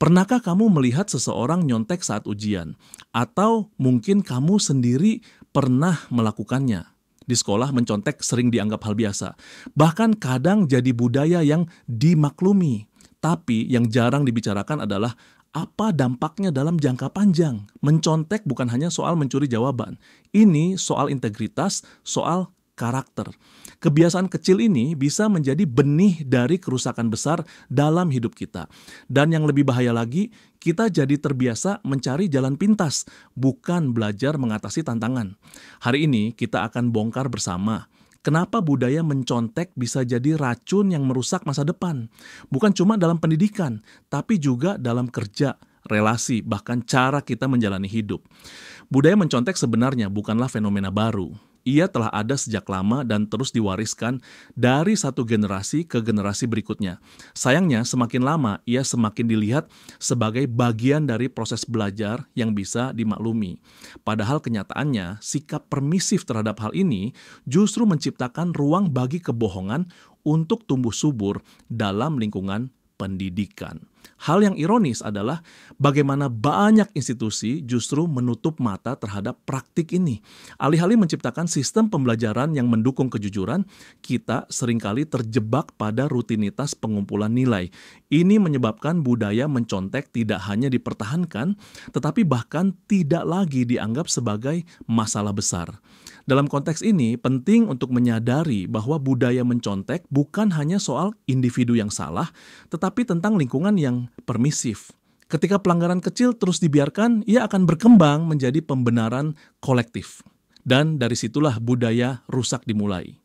Pernahkah kamu melihat seseorang nyontek saat ujian? Atau mungkin kamu sendiri pernah melakukannya? Di sekolah mencontek sering dianggap hal biasa. Bahkan kadang jadi budaya yang dimaklumi. Tapi yang jarang dibicarakan adalah apa dampaknya dalam jangka panjang. Mencontek bukan hanya soal mencuri jawaban. Ini soal integritas, soal karakter. Kebiasaan kecil ini bisa menjadi benih dari kerusakan besar dalam hidup kita. Dan yang lebih bahaya lagi, kita jadi terbiasa mencari jalan pintas, bukan belajar mengatasi tantangan. Hari ini kita akan bongkar bersama kenapa budaya mencontek bisa jadi racun yang merusak masa depan. Bukan cuma dalam pendidikan, tapi juga dalam kerja, relasi, bahkan cara kita menjalani hidup. Budaya mencontek sebenarnya bukanlah fenomena baru. Ia telah ada sejak lama dan terus diwariskan dari satu generasi ke generasi berikutnya. Sayangnya, semakin lama ia semakin dilihat sebagai bagian dari proses belajar yang bisa dimaklumi. Padahal kenyataannya, sikap permisif terhadap hal ini justru menciptakan ruang bagi kebohongan untuk tumbuh subur dalam lingkungan pendidikan. Hal yang ironis adalah bagaimana banyak institusi justru menutup mata terhadap praktik ini. Alih-alih menciptakan sistem pembelajaran yang mendukung kejujuran, kita seringkali terjebak pada rutinitas pengumpulan nilai. Ini menyebabkan budaya mencontek tidak hanya dipertahankan, tetapi bahkan tidak lagi dianggap sebagai masalah besar. Dalam konteks ini, penting untuk menyadari bahwa budaya mencontek bukan hanya soal individu yang salah, tetapi tentang lingkungan yang permisif. Ketika pelanggaran kecil terus dibiarkan, ia akan berkembang menjadi pembenaran kolektif. Dan dari situlah budaya rusak dimulai.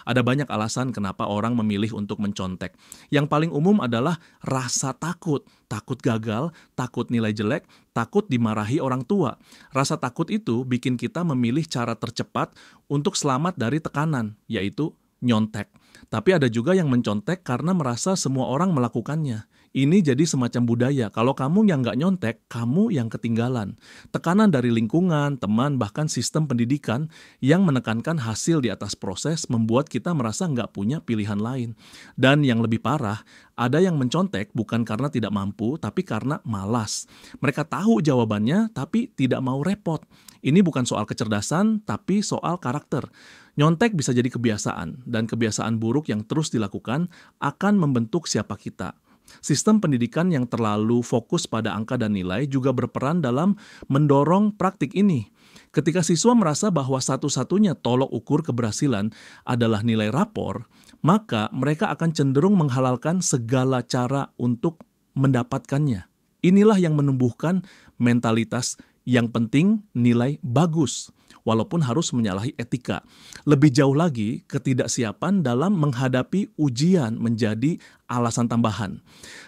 Ada banyak alasan kenapa orang memilih untuk mencontek. Yang paling umum adalah rasa takut. Takut gagal, takut nilai jelek, takut dimarahi orang tua. Rasa takut itu bikin kita memilih cara tercepat untuk selamat dari tekanan, yaitu nyontek. Tapi ada juga yang mencontek karena merasa semua orang melakukannya. Ini jadi semacam budaya. Kalau kamu yang nggak nyontek, kamu yang ketinggalan. Tekanan dari lingkungan, teman, bahkan sistem pendidikan yang menekankan hasil di atas proses membuat kita merasa nggak punya pilihan lain. Dan yang lebih parah, ada yang mencontek bukan karena tidak mampu, tapi karena malas. Mereka tahu jawabannya, tapi tidak mau repot. Ini bukan soal kecerdasan, tapi soal karakter. Nyontek bisa jadi kebiasaan, dan kebiasaan buruk yang terus dilakukan akan membentuk siapa kita. Sistem pendidikan yang terlalu fokus pada angka dan nilai juga berperan dalam mendorong praktik ini. Ketika siswa merasa bahwa satu-satunya tolok ukur keberhasilan adalah nilai rapor, maka mereka akan cenderung menghalalkan segala cara untuk mendapatkannya. Inilah yang menumbuhkan mentalitas yang penting nilai bagus, walaupun harus menyalahi etika. Lebih jauh lagi, ketidaksiapan dalam menghadapi ujian menjadi alasan tambahan.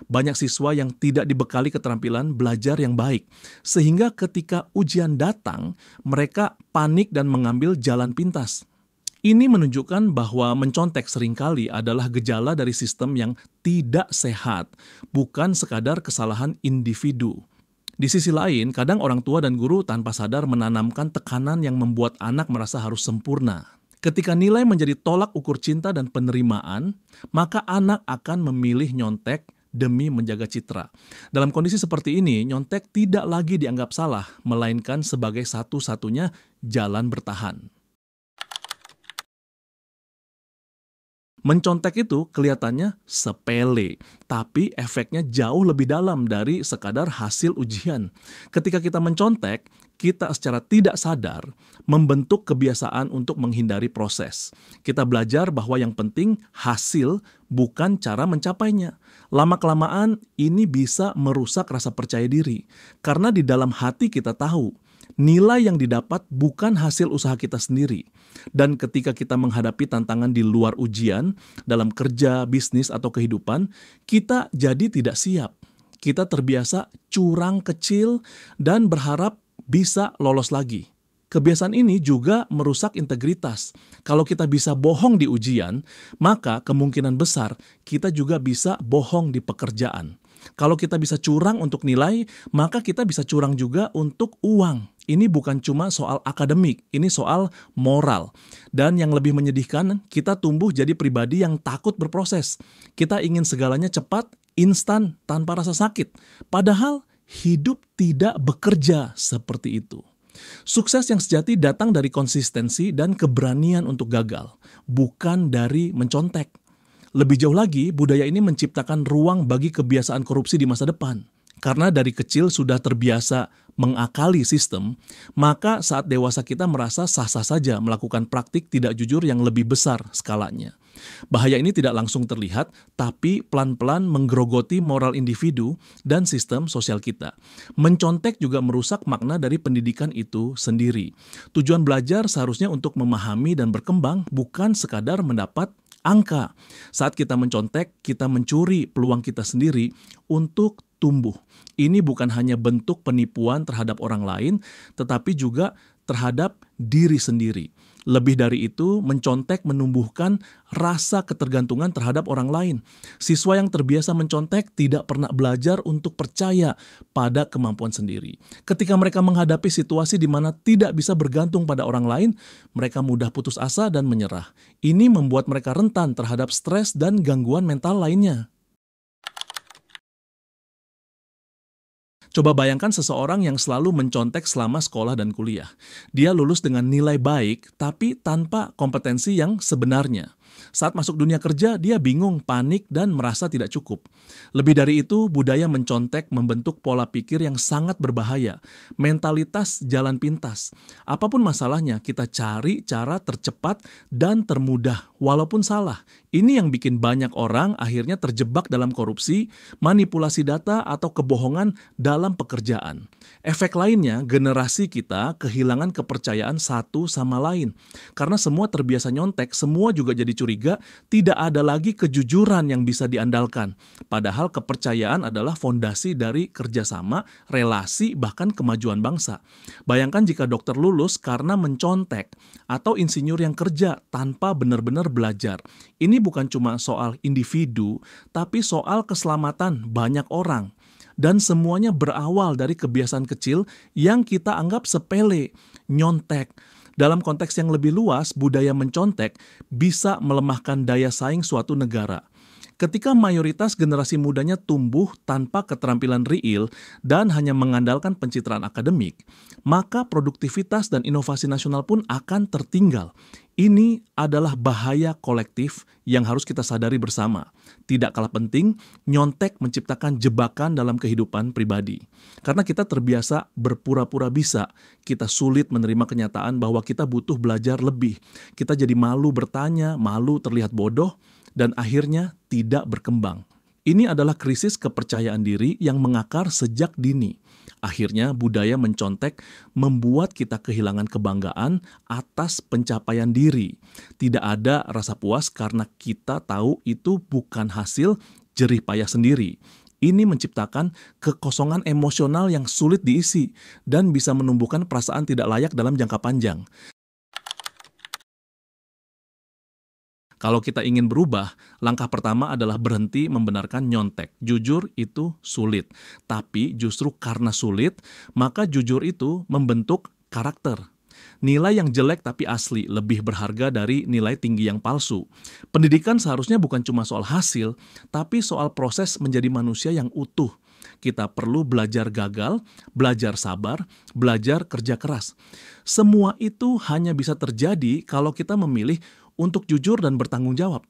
Banyak siswa yang tidak dibekali keterampilan belajar yang baik, sehingga ketika ujian datang, mereka panik dan mengambil jalan pintas. Ini menunjukkan bahwa mencontek seringkali adalah gejala dari sistem yang tidak sehat, bukan sekadar kesalahan individu. Di sisi lain, kadang orang tua dan guru tanpa sadar menanamkan tekanan yang membuat anak merasa harus sempurna. Ketika nilai menjadi tolak ukur cinta dan penerimaan, maka anak akan memilih nyontek demi menjaga citra. Dalam kondisi seperti ini, nyontek tidak lagi dianggap salah, melainkan sebagai satu-satunya jalan bertahan. Mencontek itu kelihatannya sepele, tapi efeknya jauh lebih dalam dari sekadar hasil ujian. Ketika kita mencontek, kita secara tidak sadar membentuk kebiasaan untuk menghindari proses. Kita belajar bahwa yang penting hasil, bukan cara mencapainya. Lama-kelamaan ini bisa merusak rasa percaya diri, karena di dalam hati kita tahu nilai yang didapat bukan hasil usaha kita sendiri. Dan ketika kita menghadapi tantangan di luar ujian, dalam kerja, bisnis, atau kehidupan, kita jadi tidak siap. Kita terbiasa curang kecil dan berharap bisa lolos lagi. Kebiasaan ini juga merusak integritas. Kalau kita bisa bohong di ujian, maka kemungkinan besar kita juga bisa bohong di pekerjaan. Kalau kita bisa curang untuk nilai, maka kita bisa curang juga untuk uang. Ini bukan cuma soal akademik, ini soal moral. Dan yang lebih menyedihkan, kita tumbuh jadi pribadi yang takut berproses. Kita ingin segalanya cepat, instan, tanpa rasa sakit. Padahal hidup tidak bekerja seperti itu. Sukses yang sejati datang dari konsistensi dan keberanian untuk gagal, bukan dari mencontek. Lebih jauh lagi, budaya ini menciptakan ruang bagi kebiasaan korupsi di masa depan. Karena dari kecil sudah terbiasa mengakali sistem, maka saat dewasa kita merasa sah-sah saja melakukan praktik tidak jujur yang lebih besar skalanya. Bahaya ini tidak langsung terlihat, tapi pelan-pelan menggerogoti moral individu dan sistem sosial kita. Mencontek juga merusak makna dari pendidikan itu sendiri. Tujuan belajar seharusnya untuk memahami dan berkembang, bukan sekadar mendapat angka. Saat kita mencontek, kita mencuri peluang kita sendiri untuk tumbuh. Ini bukan hanya bentuk penipuan terhadap orang lain, tetapi juga terhadap diri sendiri. Lebih dari itu, mencontek menumbuhkan rasa ketergantungan terhadap orang lain. Siswa yang terbiasa mencontek tidak pernah belajar untuk percaya pada kemampuan sendiri. Ketika mereka menghadapi situasi di mana tidak bisa bergantung pada orang lain, mereka mudah putus asa dan menyerah. Ini membuat mereka rentan terhadap stres dan gangguan mental lainnya. Coba bayangkan seseorang yang selalu mencontek selama sekolah dan kuliah. Dia lulus dengan nilai baik, tapi tanpa kompetensi yang sebenarnya. Saat masuk dunia kerja, dia bingung, panik, dan merasa tidak cukup. Lebih dari itu, budaya mencontek membentuk pola pikir yang sangat berbahaya. Mentalitas jalan pintas. Apapun masalahnya, kita cari cara tercepat dan termudah, walaupun salah. Ini yang bikin banyak orang akhirnya terjebak dalam korupsi, manipulasi data, atau kebohongan dalam pekerjaan. Efek lainnya, generasi kita kehilangan kepercayaan satu sama lain. Karena semua terbiasa nyontek, semua juga jadi curiga, tidak ada lagi kejujuran yang bisa diandalkan. Padahal kepercayaan adalah fondasi dari kerjasama, relasi, bahkan kemajuan bangsa. Bayangkan jika dokter lulus karena mencontek, atau insinyur yang kerja tanpa benar-benar belajar. Ini bukan cuma soal individu, tapi soal keselamatan banyak orang. Dan semuanya berawal dari kebiasaan kecil yang kita anggap sepele, nyontek. Dalam konteks yang lebih luas, budaya mencontek bisa melemahkan daya saing suatu negara. Ketika mayoritas generasi mudanya tumbuh tanpa keterampilan real dan hanya mengandalkan pencitraan akademik, maka produktivitas dan inovasi nasional pun akan tertinggal. Ini adalah bahaya kolektif yang harus kita sadari bersama. Tidak kalah penting, nyontek menciptakan jebakan dalam kehidupan pribadi. Karena kita terbiasa berpura-pura bisa, kita sulit menerima kenyataan bahwa kita butuh belajar lebih. Kita jadi malu bertanya, malu terlihat bodoh, dan akhirnya tidak berkembang. Ini adalah krisis kepercayaan diri yang mengakar sejak dini. Akhirnya budaya mencontek membuat kita kehilangan kebanggaan atas pencapaian diri. Tidak ada rasa puas karena kita tahu itu bukan hasil jerih payah sendiri. Ini menciptakan kekosongan emosional yang sulit diisi dan bisa menumbuhkan perasaan tidak layak dalam jangka panjang. Kalau kita ingin berubah, langkah pertama adalah berhenti membenarkan nyontek. Jujur itu sulit, tapi justru karena sulit, maka jujur itu membentuk karakter. Nilai yang jelek tapi asli lebih berharga dari nilai tinggi yang palsu. Pendidikan seharusnya bukan cuma soal hasil, tapi soal proses menjadi manusia yang utuh. Kita perlu belajar gagal, belajar sabar, belajar kerja keras. Semua itu hanya bisa terjadi kalau kita memilih untuk jujur dan bertanggung jawab.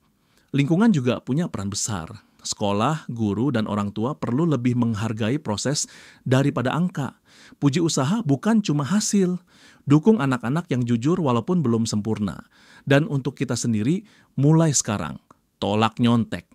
Lingkungan juga punya peran besar. Sekolah, guru, dan orang tua perlu lebih menghargai proses daripada angka. Puji usaha bukan cuma hasil. Dukung anak-anak yang jujur walaupun belum sempurna. Dan untuk kita sendiri, mulai sekarang, tolak nyontek.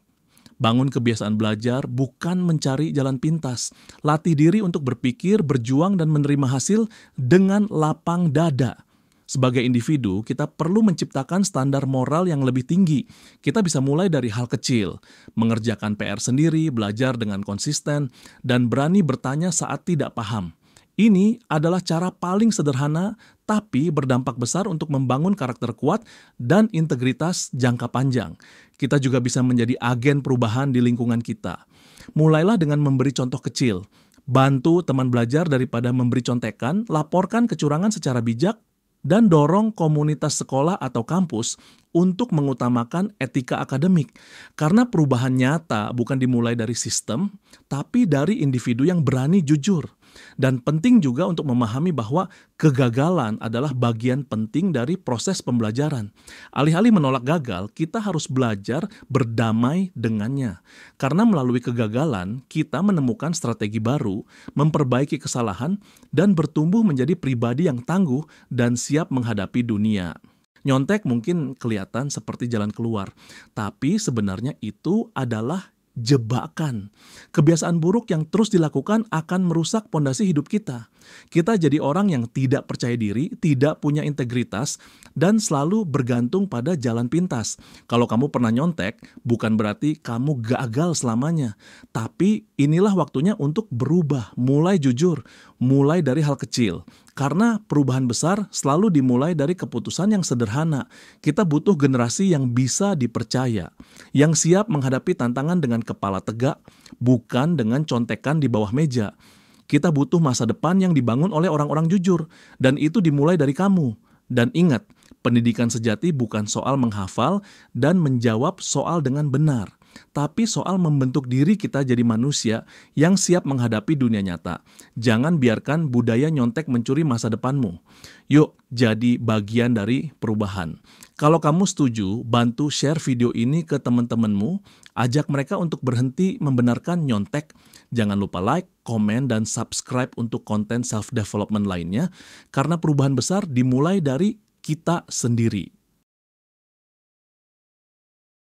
Bangun kebiasaan belajar bukan mencari jalan pintas. Latih diri untuk berpikir, berjuang, dan menerima hasil dengan lapang dada. Sebagai individu, kita perlu menciptakan standar moral yang lebih tinggi. Kita bisa mulai dari hal kecil, mengerjakan PR sendiri, belajar dengan konsisten, dan berani bertanya saat tidak paham. Ini adalah cara paling sederhana tapi berdampak besar untuk membangun karakter kuat dan integritas jangka panjang. Kita juga bisa menjadi agen perubahan di lingkungan kita. Mulailah dengan memberi contoh kecil. Bantu teman belajar daripada memberi contekan, laporkan kecurangan secara bijak, dan dorong komunitas sekolah atau kampus untuk mengutamakan etika akademik. Karena perubahan nyata bukan dimulai dari sistem, tapi dari individu yang berani jujur. Dan penting juga untuk memahami bahwa kegagalan adalah bagian penting dari proses pembelajaran. Alih-alih menolak gagal, kita harus belajar berdamai dengannya. Karena melalui kegagalan, kita menemukan strategi baru, memperbaiki kesalahan, dan bertumbuh menjadi pribadi yang tangguh dan siap menghadapi dunia. Nyontek mungkin kelihatan seperti jalan keluar, tapi sebenarnya itu adalah jebakan. Kebiasaan buruk yang terus dilakukan akan merusak pondasi hidup kita. Kita jadi orang yang tidak percaya diri, tidak punya integritas, dan selalu bergantung pada jalan pintas. Kalau kamu pernah nyontek, bukan berarti kamu gagal selamanya. Tapi inilah waktunya untuk berubah, mulai jujur, mulai dari hal kecil. Karena perubahan besar selalu dimulai dari keputusan yang sederhana. Kita butuh generasi yang bisa dipercaya, yang siap menghadapi tantangan dengan kepala tegak, bukan dengan contekan di bawah meja. Kita butuh masa depan yang dibangun oleh orang-orang jujur, dan itu dimulai dari kamu. Dan ingat, pendidikan sejati bukan soal menghafal dan menjawab soal dengan benar, tapi soal membentuk diri kita jadi manusia yang siap menghadapi dunia nyata. Jangan biarkan budaya nyontek mencuri masa depanmu. Yuk, jadi bagian dari perubahan. Kalau kamu setuju, bantu share video ini ke teman-temanmu, ajak mereka untuk berhenti membenarkan nyontek. Jangan lupa like, komen, dan subscribe untuk konten self-development lainnya, karena perubahan besar dimulai dari kita sendiri.